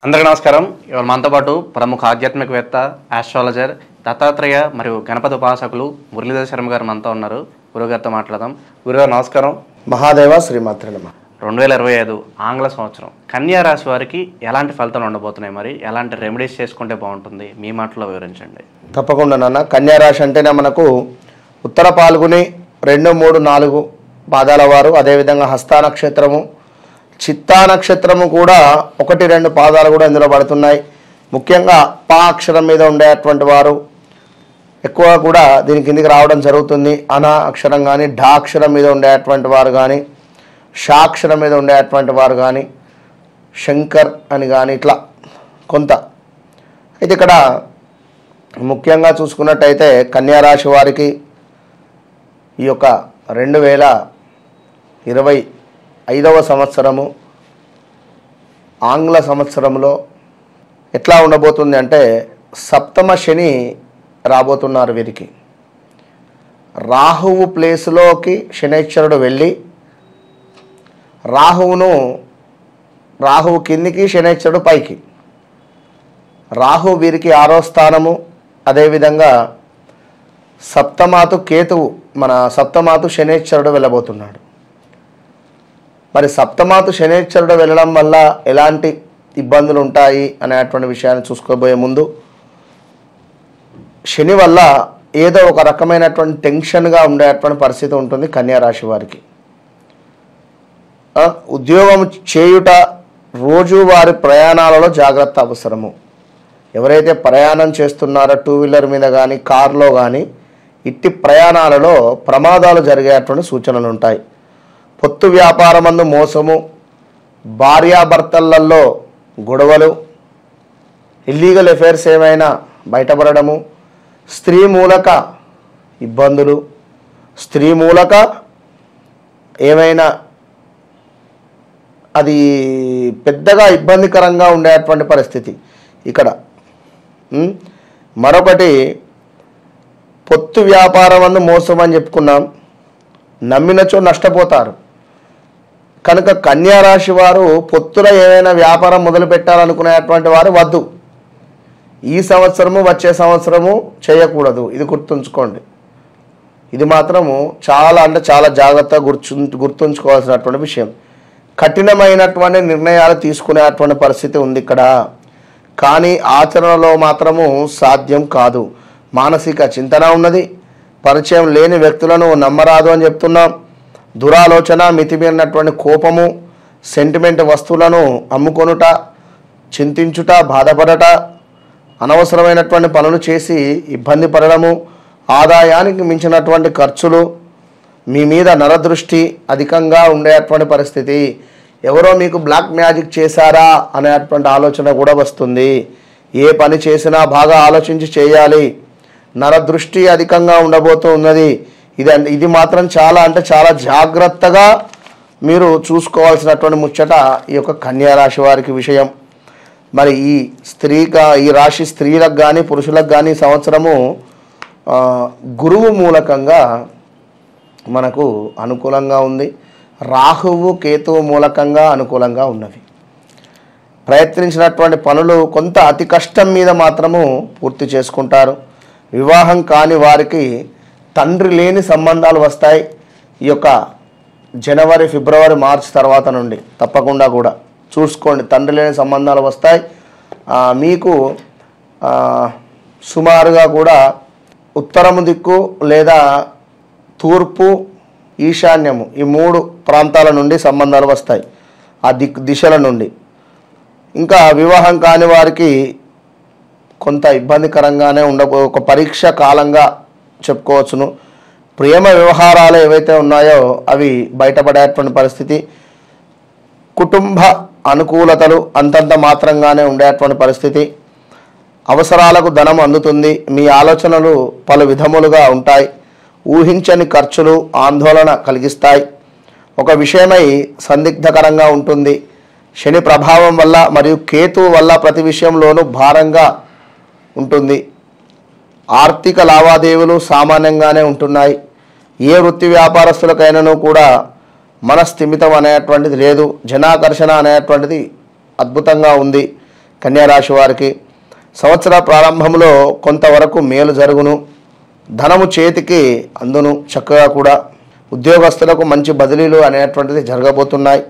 అందరికీ నమస్కారం. ఇవాళ మనతో పాటు ప్రముఖ ఆధ్యాత్మికవేత్త, ఆస్ట్రాలజర్, దత్తాత్రేయ మరియు గణపతి ఉపాసకులు మురళీధర్ శర్మ గారు మనతో ఉన్నారు. గురుగారితో మాట్లాడదాం. గురుగారు నమస్కారం. మహాదేవ శ్రీమాత్రే నమః. 2025 ఆంగ్ల సంవత్సరం కన్యా రాశి వారికి ఎలాంటి ఫలితాలు ఉండబోతున్నాయి, మరి ఎలాంటి రెమెడీస్ చేసుకుంటే బాగుంటుంది, మీ మాటలో వివరించండి. తప్పకుండా నాన్న. కన్యా రాశి అంటేనే మనకు ఉత్తర పాల్గొని 2, 3, 4 పాదాల వారు, అదేవిధంగా హస్త నక్షత్రము, చిత్తా నక్షత్రము కూడా 1, 2 పాదాలు కూడా ఇందులో పడుతున్నాయి. ముఖ్యంగా పా అక్షరం మీద ఉండేటువంటి వారు ఎక్కువ కూడా దీని కిందికి రావడం జరుగుతుంది. అనా అక్షరం కానీ, ఢా అక్షరం మీద ఉండేటువంటి వారు కానీ, షా అక్షరం మీద ఉండేటువంటి వారు కానీ, శంకర్ అని కానీ ఇట్లా కొంత. అయితే ఇక్కడ ముఖ్యంగా చూసుకున్నట్టయితే కన్యా రాశి వారికి ఈ యొక్క 2025వ సంవత్సరము ఆంగ్ల సంవత్సరంలో ఎట్లా ఉండబోతుంది అంటే, సప్తమ శని రాబోతున్నారు వీరికి. రాహువు ప్లేస్లోకి శనైశ్వరుడు వెళ్ళి రాహువు కిందికి, శనైశ్వరుడు పైకి. రాహు వీరికి 6వ స్థానము, అదేవిధంగా సప్తమాతు కేతువు, మన సప్తమాతు శనైశ్వరుడు వెళ్ళబోతున్నాడు. మరి సప్తమాతు శనైశ్వరుడు వెళ్ళడం వల్ల ఎలాంటి ఇబ్బందులు ఉంటాయి అనేటువంటి విషయాన్ని చూసుకోబోయే ముందు, శని వల్ల ఏదో ఒక రకమైనటువంటి టెన్షన్గా ఉండేటువంటి పరిస్థితి ఉంటుంది కన్యా రాశి వారికి. ఉద్యోగం చేయుట, రోజువారి ప్రయాణాలలో జాగ్రత్త అవసరము. ఎవరైతే ప్రయాణం చేస్తున్నారో 2 వీలర్ మీద కానీ, కారులో కానీ, ఇట్టి ప్రయాణాలలో ప్రమాదాలు జరిగేటువంటి సూచనలు ఉంటాయి. పొత్తు వ్యాపారమందు మోసము, భార్యాభర్తలలో గొడవలు, ఇల్లీగల్ అఫైర్స్ ఏమైనా బయటపడము, స్త్రీ మూలక ఇబ్బందులు, స్త్రీ మూలక ఏమైనా అది పెద్దగా ఇబ్బందికరంగా ఉండేటువంటి పరిస్థితి ఇక్కడ. మరొకటి, పొత్తు వ్యాపారం అందు మోసం అని చెప్పుకున్నాం. నమ్మినచో నష్టపోతారు. కనుక కన్యా రాశి వారు పొత్తుల ఏమైనా వ్యాపారం మొదలు పెట్టాలనుకునేటువంటి వారు వద్దు. ఈ సంవత్సరము, వచ్చే సంవత్సరము చేయకూడదు. ఇది గుర్తుంచుకోండి. ఇది మాత్రము చాలా అంటే చాలా జాగ్రత్తగా గుర్తుంచుకోవాల్సినటువంటి విషయం. కఠినమైనటువంటి నిర్ణయాలు తీసుకునేటువంటి పరిస్థితి ఉంది ఇక్కడ. కానీ ఆచరణలో మాత్రము సాధ్యం కాదు. మానసిక చింతన ఉన్నది. పరిచయం లేని వ్యక్తులను నమ్మరాదు అని చెప్తున్నాం. దురాలోచన, మితిమీరినటువంటి కోపము, సెంటిమెంట్ వస్తువులను అమ్ముకొనుట, చింతించుట, బాధపడట, అనవసరమైనటువంటి పనులు చేసి ఇబ్బంది పడడము, ఆదాయానికి మించినటువంటి ఖర్చులు, మీ మీద నరదృష్టి అధికంగా ఉండేటువంటి పరిస్థితి. ఎవరో మీకు బ్లాక్ మ్యాజిక్ చేశారా అనేటువంటి ఆలోచన కూడా వస్తుంది. ఏ పని చేసినా బాగా ఆలోచించి చేయాలి. నరదృష్టి అధికంగా ఉండబోతూ ఉన్నది. ఇది మాత్రం చాలా అంటే చాలా జాగ్రత్తగా మీరు చూసుకోవాల్సినటువంటి ముచ్చట ఈ యొక్క కన్యా రాశి వారికి విషయం. మరి ఈ రాశి స్త్రీలకు కానీ పురుషులకు కానీ సంవత్సరము గురువు మూలకంగా మనకు అనుకూలంగా ఉంది. రాహువు కేతువు మూలకంగా అనుకూలంగా ఉన్నవి. ప్రయత్నించినటువంటి పనులు కొంత అతి కష్టం మీద మాత్రము పూర్తి చేసుకుంటారు. వివాహం కాని వారికి తండ్రి లేని సంబంధాలు వస్తాయి. ఈ యొక్క జనవరి, ఫిబ్రవరి, మార్చి తర్వాత నుండి తప్పకుండా కూడా చూసుకోండి. తండ్రి లేని సంబంధాలు వస్తాయి. మీకు సుమారుగా కూడా ఉత్తరము దిక్కు లేదా తూర్పు, ఈశాన్యము ఈ 3 ప్రాంతాల నుండి సంబంధాలు వస్తాయి. ఆ దిశల నుండి. ఇంకా వివాహం కాని వారికి కొంత ఇబ్బందికరంగానే ఒక పరీక్ష కాలంగా చెప్పుకోవచ్చును. ప్రేమ వ్యవహారాలు ఏవైతే ఉన్నాయో అవి బయటపడేటువంటి పరిస్థితి. కుటుంబ అనుకూలతలు అంతంత మాత్రంగానే ఉండేటువంటి పరిస్థితి. అవసరాలకు ధనం అందుతుంది. మీ ఆలోచనలు పలు విధములుగా ఉంటాయి. ఊహించని ఖర్చులు ఆందోళన కలిగిస్తాయి. ఒక విషయమై సందిగ్ధకరంగా ఉంటుంది. శని ప్రభావం వల్ల మరియు కేతువు వల్ల ప్రతి విషయంలోనూ భారంగా ఉంటుంది. ఆర్థిక లావాదేవీలు సామాన్యంగానే ఉంటున్నాయి. ఏ వృత్తి వ్యాపారస్తులకైనాను కూడా మనస్థిమితం అనేటువంటిది లేదు. జనాకర్షణ అనేటువంటిది అద్భుతంగా ఉంది. కన్యా రాశి వారికి సంవత్సర ప్రారంభంలో కొంతవరకు మేలు జరుగును, ధనము చేతికి అందును. చక్కగా కూడా ఉద్యోగస్తులకు మంచి బదిలీలు అనేటువంటిది జరగబోతున్నాయి.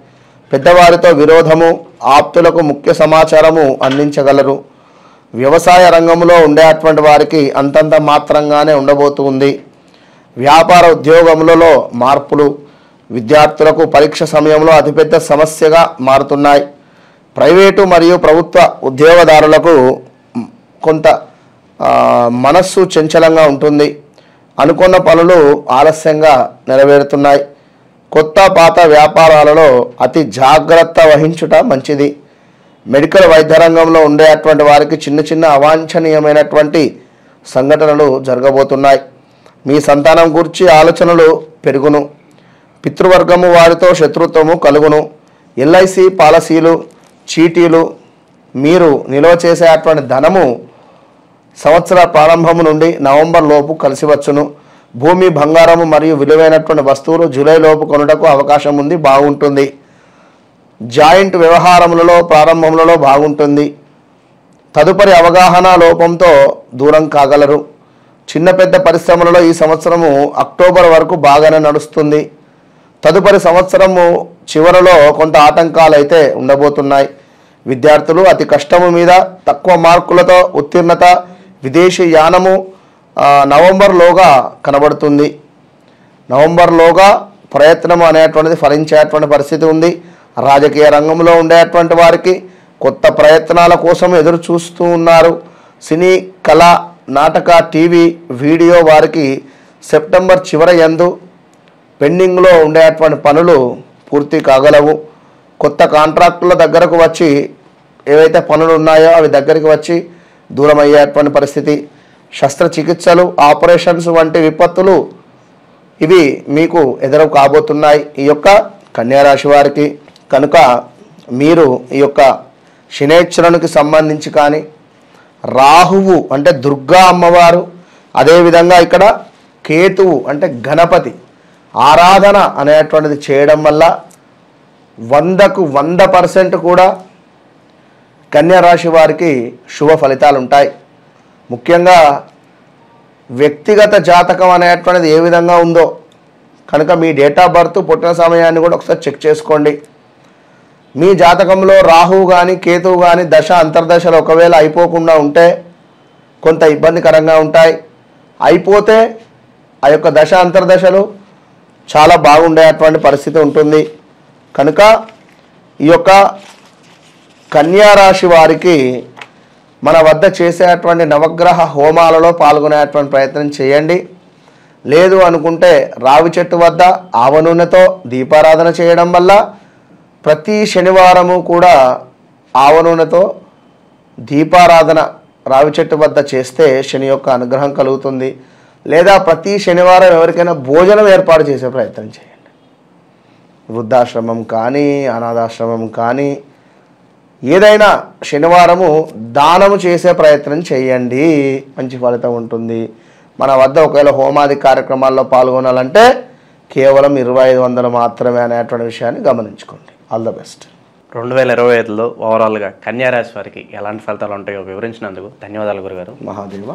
పెద్దవారితో విరోధము, ఆప్తులకు ముఖ్య సమాచారము అందించగలరు. వ్యవసాయ రంగంలో ఉండేటువంటి వారికి అంతంత మాత్రంగానే ఉండబోతుంది. వ్యాపార ఉద్యోగములలో మార్పులు విద్యార్థులకు పరీక్ష సమయంలో అతిపెద్ద సమస్యగా మారుతున్నాయి. ప్రైవేటు మరియు ప్రభుత్వ ఉద్యోగదారులకు కొంత మనస్సు చంచలంగా ఉంటుంది. అనుకున్న పనులు ఆలస్యంగా నెరవేరుతున్నాయి. కొత్త పాత వ్యాపారాలలో అతి జాగ్రత్త వహించుట మంచిది. మెడికల్ వైద్య రంగంలో ఉండేటువంటి వారికి చిన్న చిన్న అవాంఛనీయమైనటువంటి సంఘటనలు జరగబోతున్నాయి. మీ సంతానం గురించి ఆలోచనలు పెరుగును. పితృవర్గము వారితో శత్రుత్వము కలుగును. ఎల్ఐసి పాలసీలు, చీటీలు, మీరు నిల్వ చేసేటువంటి ధనము సంవత్సర ప్రారంభము నుండి నవంబర్ లోపు కలిసి వచ్చును. భూమి, బంగారము మరియు విలువైనటువంటి వస్తువులు జూలై లోపు కొనుటకు అవకాశం ఉంది, బాగుంటుంది. జాయింట్ వ్యవహారములలో ప్రారంభములలో బాగుంటుంది. తదుపరి అవగాహన లోపంతో దూరం కాగలరు. చిన్న పెద్ద పరిశ్రమలలో ఈ సంవత్సరము అక్టోబర్ వరకు బాగానే నడుస్తుంది. తదుపరి సంవత్సరము చివరలో కొంత ఆటంకాలు అయితే ఉండబోతున్నాయి. విద్యార్థులు అతి కష్టము మీద తక్కువ మార్కులతో ఉత్తీర్ణత, విదేశీ యానము నవంబర్లోగా కనబడుతుంది. నవంబర్లోగా ప్రయత్నం అనేటువంటిది ఫలించేటువంటి పరిస్థితి ఉంది. రాజకీయ రంగంలో ఉండేటువంటి వారికి కొత్త ప్రయత్నాల కోసం ఎదురు చూస్తూ ఉన్నారు. సినీ, కళ, నాటక, టీవీ, వీడియో వారికి సెప్టెంబర్ చివరి యందు పెండింగ్లో ఉండేటువంటి పనులు పూర్తి కాగలవు. కొత్త కాంట్రాక్టుల దగ్గరకు వచ్చి ఏవైతే పనులు ఉన్నాయో అవి దగ్గరికి వచ్చి దూరం అయ్యేటువంటి పరిస్థితి. శస్త్రచికిత్సలు, ఆపరేషన్స్ వంటి విపత్తులు ఇవి మీకు ఎదురు కాబోతున్నాయి ఈ యొక్క కన్యారాశి వారికి. కనుక మీరు ఈ యొక్క శనేశ్వరునికి సంబంధించి కానీ, రాహువు అంటే దుర్గా అమ్మవారు, అదేవిధంగా ఇక్కడ కేతువు అంటే గణపతి ఆరాధన అనేటువంటిది చేయడం వల్ల 100కు 100% కూడా కన్యారాశి వారికి శుభ ఫలితాలు ఉంటాయి. ముఖ్యంగా వ్యక్తిగత జాతకం అనేటువంటిది ఏ విధంగా ఉందో కనుక మీ డేట్ ఆఫ్ బర్త్, పుట్టిన సమయాన్ని కూడా ఒకసారి చెక్ చేసుకోండి. మీ జాతకంలో రాహువు కానీ, కేతువు కానీ దశ అంతర్దశలు ఒకవేళ అయిపోకుండా ఉంటే కొంత ఇబ్బందికరంగా ఉంటాయి. అయిపోతే ఆ యొక్క దశ అంతర్దశలు చాలా బాగుండేటువంటి పరిస్థితి ఉంటుంది. కనుక ఈ యొక్క కన్యారాశి వారికి మన వద్ద చేసేటువంటి నవగ్రహ హోమాలలో పాల్గొనేటువంటి ప్రయత్నం చేయండి. లేదు అనుకుంటే రావి చెట్టు వద్ద ఆవ నూనెతో దీపారాధన చేయడం వల్ల ప్రతి శనివారము కూడా ఆవ నూనెతో దీపారాధన రావి చెట్టు వద్ద చేస్తే శని యొక్క అనుగ్రహం కలుగుతుంది. లేదా ప్రతి శనివారం ఎవరికైనా భోజనం ఏర్పాటు చేసే ప్రయత్నం చేయండి. వృద్ధాశ్రమం కానీ, అనాథాశ్రమం కానీ ఏదైనా శనివారము దానము చేసే ప్రయత్నం చేయండి, మంచి ఫలితం ఉంటుంది. మన వద్ద ఒకవేళ హోమాది కార్యక్రమాల్లో పాల్గొనాలంటే కేవలం 2500 మాత్రమే అనేటువంటి విషయాన్ని గమనించుకోండి. All the best. 2025లో ఓవరాల్గా కన్యారాశి వారికి ఎలాంటి ఫలితాలు ఉంటాయో వివరించినందుకు ధన్యవాదాలు గురుగారు. మహాదేవ.